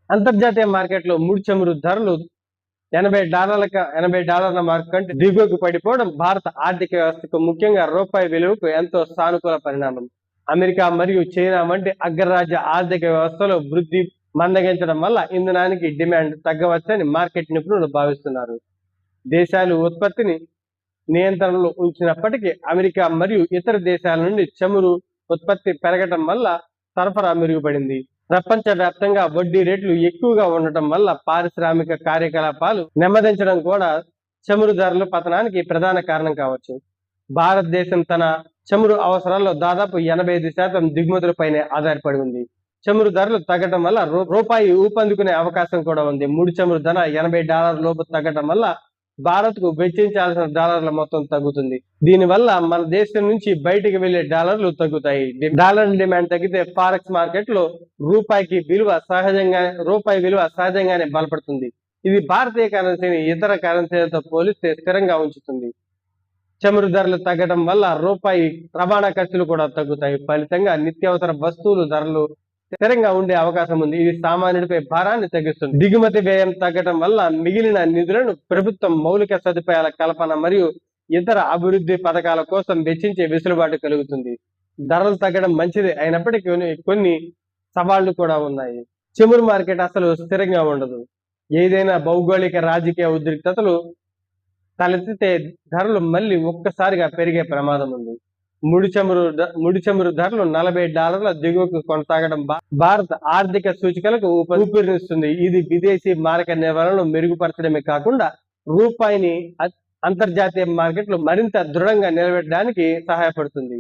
అంతర్జాతీయ మార్కెట్లో ముడి చమురు ధరలు $80 మార్కు కంటే దిగువకు పడిపోవడం భారత ఆర్థిక వ్యవస్థకు, ముఖ్యంగా రూపాయి విలువకు ఎంతో సానుకూల పరిణామం. అమెరికా మరియు చైనా వంటి అగ్రరాజ్య ఆర్థిక వ్యవస్థలో వృద్ధి మందగించడం వల్ల ఇంధనానికి డిమాండ్ తగ్గవచ్చని మార్కెట్ నిపుణులు భావిస్తున్నారు. దేశాలు ఉత్పత్తిని నియంత్రణలో ఉంచినప్పటికీ అమెరికా మరియు ఇతర దేశాల నుండి చమురు ఉత్పత్తి పెరగటం వల్ల సరఫరా మెరుగుపడింది. ప్రపంచవ్యాప్తంగా వడ్డీ రేట్లు ఎక్కువగా ఉండటం వల్ల పారిశ్రామిక కార్యకలాపాలు నెమ్మదించడం కూడా చమురు ధరల పతనానికి ప్రధాన కారణం కావచ్చు. భారతదేశం తన చమురు అవసరాల్లో దాదాపు 85% దిగుమతులపైనే ఆధారపడి ఉంది. చమురు ధరలు తగ్గడం వల్ల రూపాయి ఊపందుకునే అవకాశం కూడా ఉంది. ముడి చమురు ధర $80 లోపు తగ్గడం వల్ల భారత్ కు వెచ్చించాల్సిన డాలర్ల మొత్తం తగ్గుతుంది. దీనివల్ల మన దేశం నుంచి బయటికి వెళ్లే డాలర్లు తగ్గుతాయి. డాలర్ డిమాండ్ తగ్గితే ఫారెక్స్ మార్కెట్ లో రూపాయి విలువ సహజంగానే బలపడుతుంది. ఇది భారతీయ కరెన్సీని ఇతర కరెన్సీలతో పోలిస్తే స్థిరంగా ఉంచుతుంది. చమురు ధరలు తగ్గడం వల్ల రూపాయి రవాణా ఖర్చులు కూడా తగ్గుతాయి. ఫలితంగా నిత్యావసర వస్తువులు ధరలు స్థిరంగా ఉండే అవకాశం ఉంది. ఇది సామాన్యుడిపై భారాన్ని తగ్గిస్తుంది. దిగుమతి వ్యయం తగ్గడం వల్ల మిగిలిన నిధులను ప్రభుత్వం మౌలిక సదుపాయాల కల్పన మరియు ఇతర అభివృద్ధి పథకాల కోసం వెచ్చించే వెసులుబాటు కలుగుతుంది. ధరలు తగ్గడం మంచిది అయినప్పటికీ కొన్ని సవాళ్లు కూడా ఉన్నాయి. చమురు మార్కెట్ అసలు స్థిరంగా ఉండదు. ఏదైనా భౌగోళిక రాజకీయ ఉద్రిక్తతలు తలెత్తితే ధరలు మళ్ళీ ఒక్కసారిగా పెరిగే ప్రమాదం ఉంది. ముడి చమురు ధరలు $40 దిగువకు కొనసాగడం భారత ఆర్థిక సూచికలకు ఊపిరినిస్తుంది. ఇది విదేశీ మారక నిల్వలను మెరుగుపరచడమే కాకుండా రూపాయిని అంతర్జాతీయ మార్కెట్లో మరింత దృఢంగా నిలబెట్టడానికి సహాయపడుతుంది.